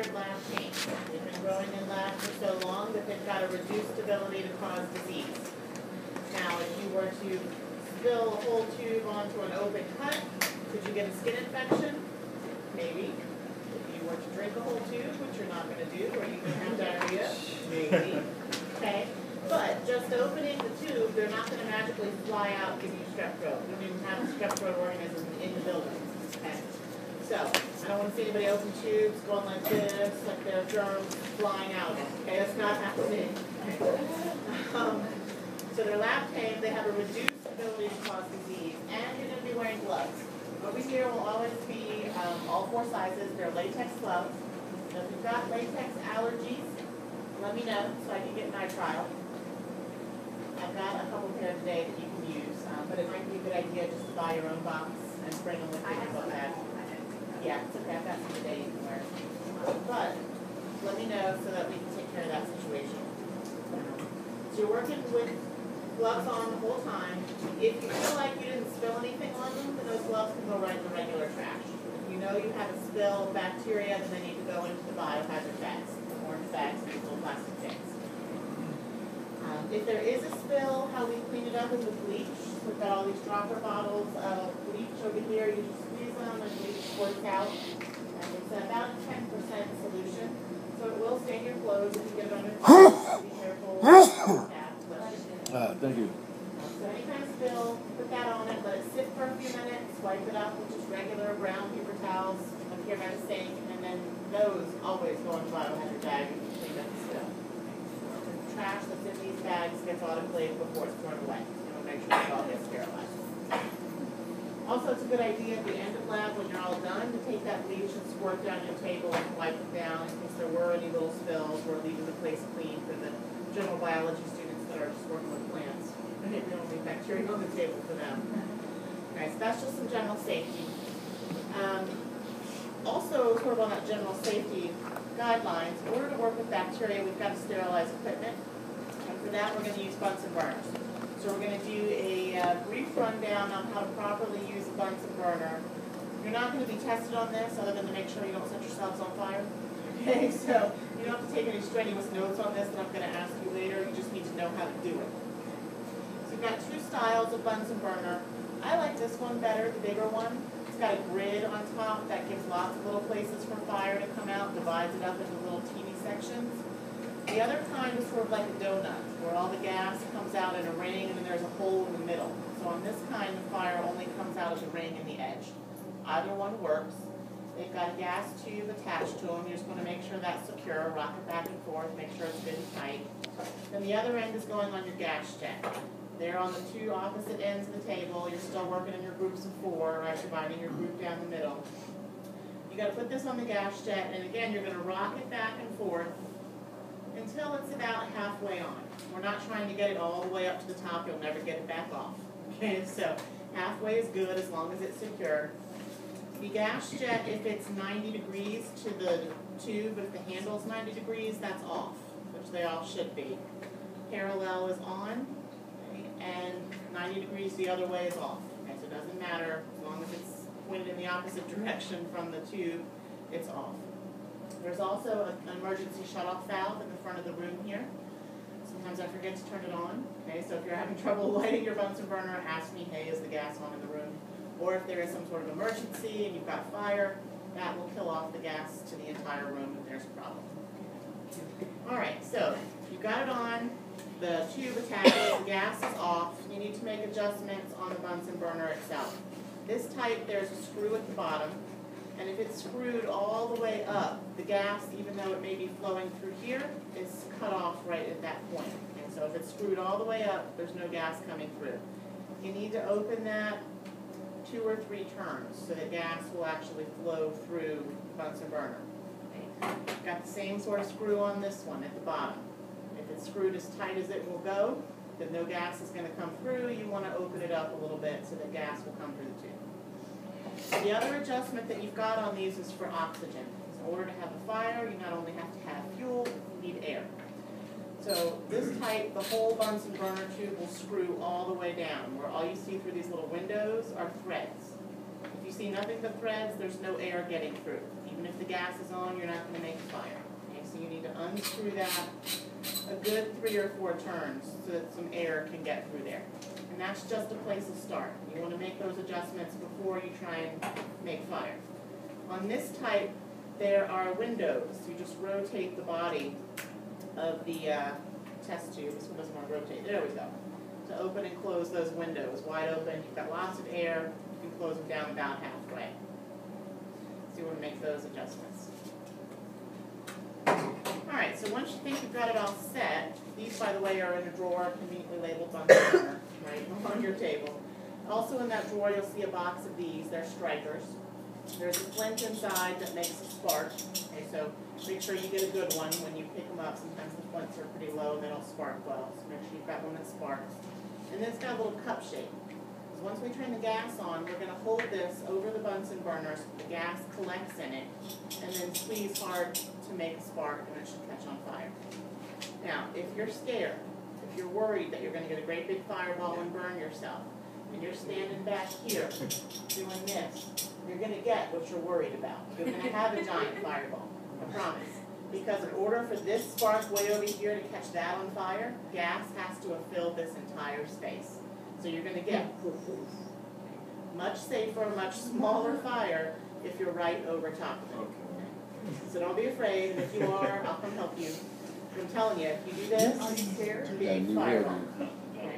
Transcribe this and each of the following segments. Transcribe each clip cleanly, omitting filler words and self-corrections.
expired lab change. They've been growing in labs for so long that they've got a reduced ability to cause disease. Now, if you were to spill a whole tube onto an open cut, could you get a skin infection? Maybe. If you were to drink a whole tube, which you're not going to do, or you can have diarrhea, maybe. Okay? But just opening the tube, they're not going to magically fly out and give you strep throat. We don't even have a strep throat organism in the building. Okay? So, I don't want to see anybody open tubes going like this, like they're germs flying out. Okay, that's not happening. So they're lab tamed, they have a reduced ability to cause disease, and you're going to be wearing gloves. Over here will always be all 4 sizes. They're latex gloves. So if you've got latex allergies, let me know so I can get my trial. I've got a couple pair today that you can use, but it might be a good idea just to buy your own box and bring them with you and all that. Yeah, it's okay. I've got some today you can wear. But let me know so that we can take care of that situation. So you're working with gloves on the whole time. If you feel like you didn't spill anything on them, then those gloves can go right in the regular trash. If you know you have a spill of bacteria, then they need to go into the biohazard bags, the orange bags, these little plastic things. If there is a spill, how we clean it up is with bleach. We've got all these dropper bottles of bleach over here. You just squeeze them and bleach squirts out. And it's about a 10% solution. So it will stain your clothes if you get it on your clothes. Be careful with that. Thank you. So any kind of spill, put that on it, let it sit for a few minutes, wipe it up with just regular brown paper towels up here by the sink, and then those always go in the biohazard bag if you clean up the spill. The trash that's in these bags gets autoclaved before it's thrown away. So we'll make sure it all gets sterilized. Also, it's a good idea at the end of lab when you're all done to take that bleach and squirt down your table and wipe it down in case there were any little spills. We're leaving the place clean for the general biology students that are just working with plants. And we don't leave bacteria on the table for them. Alright, so that's just some general safety. Also, sort of on that general safety guidelines, in order to work with bacteria, we've got to sterilize equipment. And for that, we're going to use Bunsen burners. So we're going to do a brief rundown on how to properly use a Bunsen burner. You're not going to be tested on this other than to make sure you don't set yourselves on fire. Okay, so you don't have to take any strenuous notes on this that I'm going to ask you later. You just need to know how to do it. So we've got 2 styles of Bunsen burner. I like this one better, the bigger one. It's got a grid on top that gives lots of little places for fire to come out, divides it up into little teeny sections. The other kind is sort of like a donut, where all the gas comes out in a ring and then there's a hole in the middle. So on this kind, the fire only comes out of the ring and the edge. Either one works. They've got a gas tube attached to them. You're just going to make sure that's secure, rock it back and forth, make sure it's good and tight. Then the other end is going on your gas jet. They're on the 2 opposite ends of the table. You're still working in your groups of 4, right? Dividing your group down the middle. You got to put this on the gas jet, and again, you're going to rock it back and forth until it's about halfway on. We're not trying to get it all the way up to the top. You'll never get it back off. Okay, so halfway is good as long as it's secure. The gas jet, if it's 90 degrees to the tube, if the handle's 90 degrees, that's off, which they all should be. Parallel is on, okay, and 90 degrees the other way is off. Okay, so it doesn't matter, as long as it's pointed in the opposite direction from the tube, it's off. There's also an emergency shut-off valve in the front of the room here. Sometimes I forget to turn it on. Okay, so if you're having trouble lighting your Bunsen burner, ask me, hey, is the gas on in the room? Or if there is some sort of emergency and you've got fire, that will kill off the gas to the entire room if there's a problem. Alright, so you've got it on, the tube attached, the gas is off. You need to make adjustments on the Bunsen burner itself. This type, there's a screw at the bottom, and if it's screwed all the way up, the gas, even though it may be flowing through here, is cut off right at that point. And so if it's screwed all the way up, there's no gas coming through. You need to open that 2 or 3 turns so that gas will actually flow through the Bunsen burner. Okay. Got the same sort of screw on this one at the bottom. If it's screwed as tight as it will go, then no gas is going to come through. You want to open it up a little bit so that gas will come through the tube. The other adjustment that you've got on these is for oxygen. In order to have a fire, you not only have to have fuel, you need air. So this type, the whole Bunsen burner tube will screw all the way down, where all you see through these little windows are threads. If you see nothing but threads, there's no air getting through. Even if the gas is on, you're not going to make a fire. Okay, so you need to unscrew that a good 3 or 4 turns so that some air can get through there. And that's just a place to start. You want to make those adjustments before you try and make fire. On this type, there are windows. You just rotate the body of the test tube. This one doesn't want to rotate. There we go. To open and close those windows. Wide open. You've got lots of air. You can close them down about halfway. So you want to make those adjustments. Alright, so once you think you've got it all set, these, by the way, are in a drawer conveniently labeled Bunsen burner, right, on your table. Also in that drawer, you'll see a box of these. They're strikers. There's a flint inside that makes a spark. Okay, so make sure you get a good one when you pick them up. Sometimes the flints are pretty low and they don't spark well, so make sure you've got one that sparks. And then it's got a little cup shape. Because once we turn the gas on, we're going to hold this over the Bunsen burner so the gas collects in it, and then squeeze hard to make a spark, and it should catch on fire. Now, if you're scared, if you're worried that you're going to get a great big fireball and burn yourself, and you're standing back here doing this, you're going to get what you're worried about. You're going to have a giant fireball, I promise. Because in order for this spark way over here to catch that on fire, gas has to have filled this entire space. So you're going to get much safer, much smaller fire if you're right over top of it. So don't be afraid, and if you are, I'll come help you. I'm telling you, if you do this, big fireball. Okay.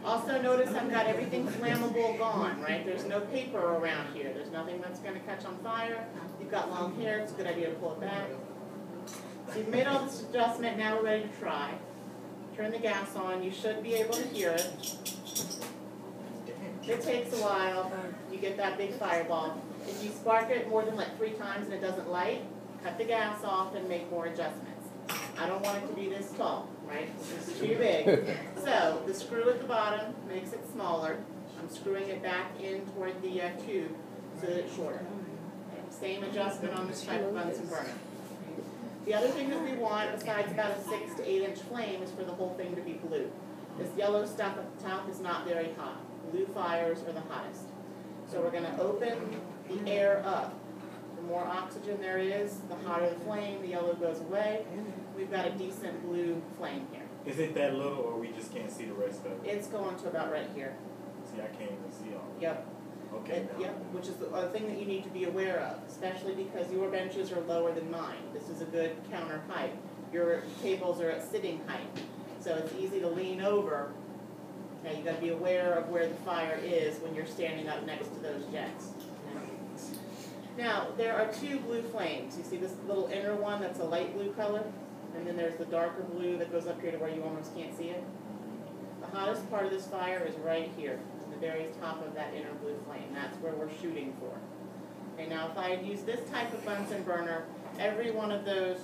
Also notice I've got everything flammable gone, right? There's no paper around here. There's nothing that's going to catch on fire. You've got long hair, it's a good idea to pull it back. So you've made all this adjustment, now we're ready to try. Turn the gas on, you should be able to hear it. It takes a while, you get that big fireball. If you spark it more than like 3 times and it doesn't light, cut the gas off and make more adjustments. I don't want it to be this tall, right? This is too big. So the screw at the bottom makes it smaller. I'm screwing it back in toward the tube so that it's shorter. Same adjustment on this type of Bunsen burner. The other thing that we want, besides about a 6 to 8 inch flame, is for the whole thing to be blue. This yellow stuff at the top is not very hot. Blue fires are the hottest. So we're going to open the air up. The more oxygen there is, the hotter the flame, the yellow goes away. We've got a decent blue flame here. Is it that little, or we just can't see the rest of it? It's going to about right here. See, I can't even see all of it. Yep. Okay. Yep, which is the thing that you need to be aware of, especially because your benches are lower than mine. This is a good counter height. Your tables are at sitting height, so it's easy to lean over. Now you got to be aware of where the fire is when you're standing up next to those jets. Now there are 2 blue flames. You see this little inner one that's a light blue color, and then there's the darker blue that goes up here to where you almost can't see it. The hottest part of this fire is right here, at the very top of that inner blue flame. That's where we're shooting for. Okay, now if I had used this type of Bunsen burner, every one of those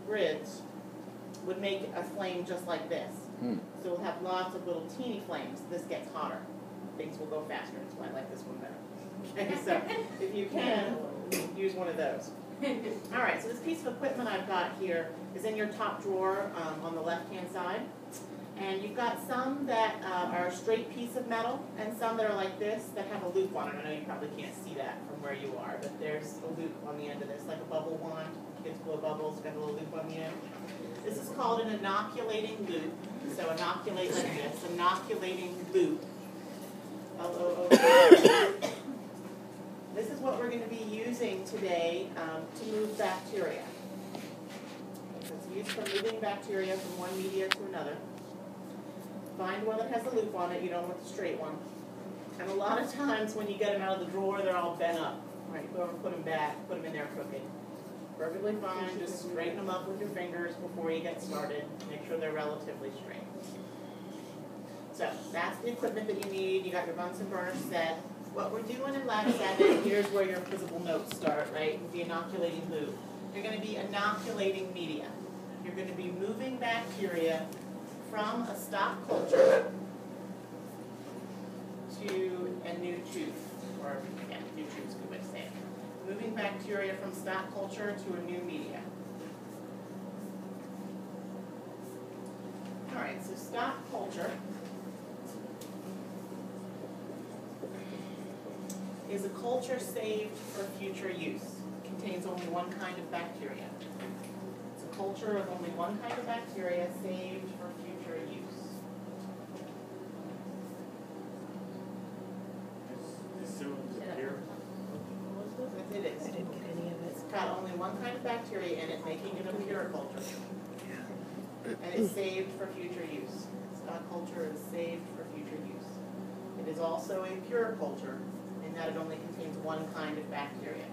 grids would make a flame just like this. So we'll have lots of little teeny flames. This gets hotter. Things will go faster. That's why I like this one better. Okay, so if you can, use one of those. All right, so this piece of equipment I've got here is in your top drawer on the left-hand side. And you've got some that are a straight piece of metal, and some that are like this that have a loop on it. I know you probably can't see that from where you are, but there's a loop on the end of this, like a bubble wand. Kids blow bubbles, got a little loop on the end. This is called an inoculating loop. So inoculate like this, inoculating loop. This is what we're going to be using today to move bacteria. So it's used for moving bacteria from one media to another. Find one that has a loop on it. You don't want the straight one. And a lot of times when you get them out of the drawer, they're all bent up. Right? Go over and put them back. Put them in there crooked. Perfectly fine. Just straighten them up with your fingers before you get started. Make sure they're relatively straight. So that's the equipment that you need. You got your Bunsen burner set. What we're doing in Lab 7, here's where your visible notes start, right? With the inoculating loop. You're going to be inoculating media. You're going to be moving bacteria from a stock culture to a new tube. Or, yeah, new tube is a good way to say it. Moving bacteria from stock culture to a new media. All right, so stock culture is a culture saved for future use. It contains only one kind of bacteria. It's a culture of only one kind of bacteria saved for future use. Is sewage here? Yes, it is. I didn't get any of it. It's got only one kind of bacteria in it, making it a pure culture. And it's saved for future use. Stock culture is saved for future use. It is also a pure culture in that it only contains one kind of bacteria.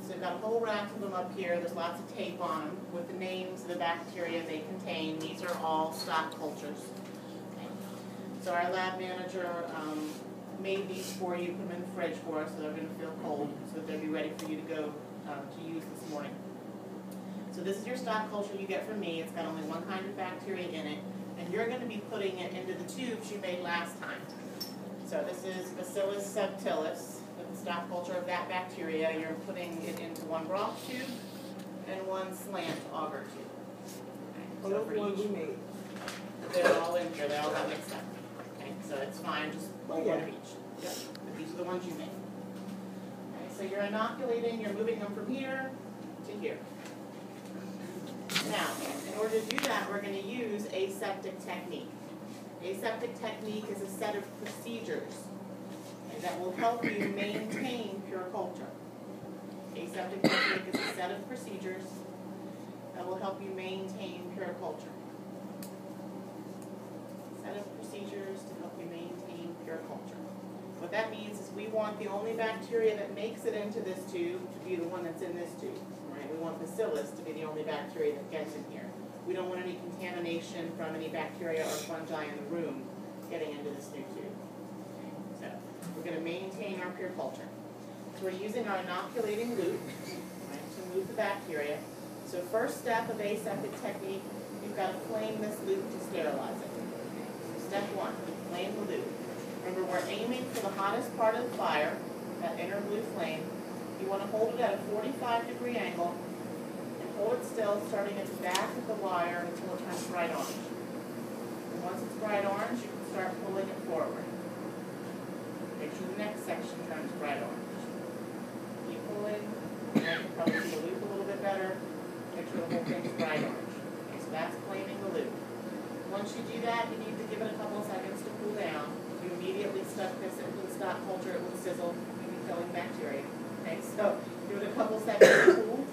So we've got a whole rack of them up here. There's lots of tape on them with the names of the bacteria they contain. These are all stock cultures. Okay. So our lab manager made these for you, put them in the fridge for us so they're going to feel cold, so that they'll be ready for you to go to use this morning. So this is your stock culture you get from me. It's got only one kind of bacteria in it, and you're going to be putting it into the tubes you made last time. So this is Bacillus subtilis, the stock culture of that bacteria. You're putting it into one broth tube and one slant auger tube. Okay. So for each, they're all in here. They all got mixed up. Okay, so it's fine. Just pull one of each. Yep. But these are the ones you made. Okay, so you're inoculating. You're moving them from here to here. Now, in order to do that, we're going to use aseptic technique. Aseptic technique is a set of procedures that will help you maintain pure culture. Aseptic technique is a set of procedures that will help you maintain pure culture. Set of procedures to help you maintain pure culture. What that means is we want the only bacteria that makes it into this tube to be the one that's in this tube. Right? We want Bacillus to be the only bacteria that gets in here. We don't want any contamination from any bacteria or fungi in the room getting into this new tube. Okay? So we're going to maintain our pure culture. So we're using our inoculating loop, right, to move the bacteria. So first step of aseptic technique, you've got to flame this loop to sterilize it. So step one, flame the loop. Remember, we're aiming for the hottest part of the fire, that inner blue flame. You want to hold it at a 45-degree angle and hold it still, starting at the back of the wire until it turns bright orange. And once it's bright orange, you can start pulling it forward. Make sure the next section turns bright orange. Keep pulling. You can probably see the loop a little bit better. Make sure the whole thing's bright orange. Okay, so that's flaming the loop. Once you do that, you need to give it a couple of seconds to cool down. You immediately stuff this into the stock culture, it will sizzle, you'll be killing bacteria. Okay, so give it a couple seconds to cool.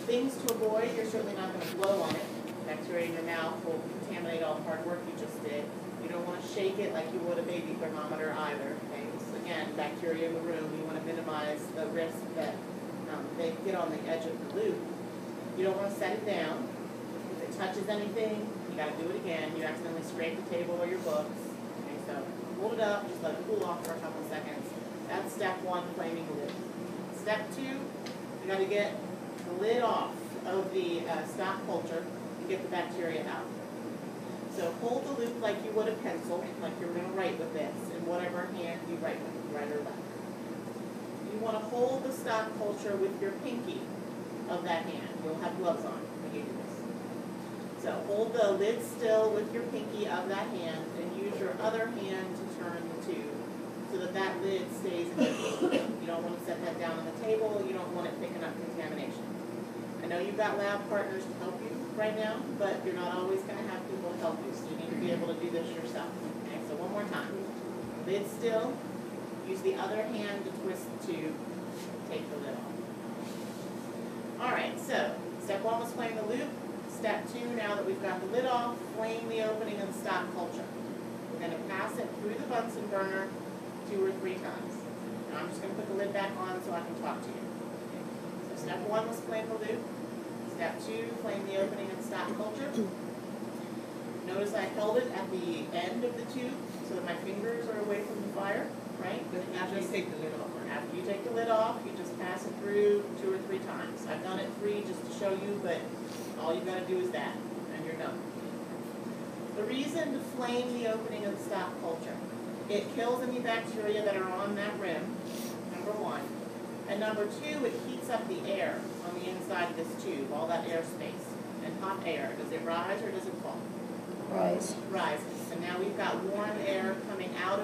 Things to avoid, you're certainly not going to blow on it. Bacteria in your mouth will contaminate all the hard work you just did. You don't want to shake it like you would a baby thermometer either. Okay, so again, bacteria in the room, you want to minimize the risk that they get on the edge of the loop. You don't want to set it down. If it touches anything, you got to do it again. You accidentally scrape the table or your books. Okay, so hold it up, just let it cool off for a couple seconds. That's step one, flaming the lid. Step two, you got to get the lid off of the stock culture and get the bacteria out. So hold the loop like you would a pencil, like you're going to write with this, in whatever hand you write with, right or left. You want to hold the stock culture with your pinky of that hand. You'll have gloves on when you do this. So hold the lid still with your pinky of that hand and use your other hand to turn the tube so that that lid stays in the tube. You don't want to set that down on the table. You don't want it picking up contamination. I know you've got lab partners to help you right now, but you're not always going to have people to help you, so you need to be able to do this yourself. Okay, so one more time. Lid still. Use the other hand to twist the tube. Take the lid off. All right, so step one was flame the loop. Step two, now that we've got the lid off, flame the opening of the stock culture. We're going to pass it through the Bunsen burner 2 or 3 times. And I'm just going to put the lid back on so I can talk to you. Okay. So step one was flame the loop. Step two, flame the opening of the stock culture. Notice I held it at the end of the tube so that my fingers are away from the fire, right? But after you take the lid off. After you take the lid off, you just pass it through 2 or 3 times. I've done it 3 just to show you, but all you've got to do is that, and you're done. The reason to flame the opening of the stock culture, it kills any bacteria that are on that rim, number one. And number two, it heats up the air on the inside of this tube, all that air space. And hot air, does it rise or does it fall? Rise. Rises. So now we've got warm air coming out of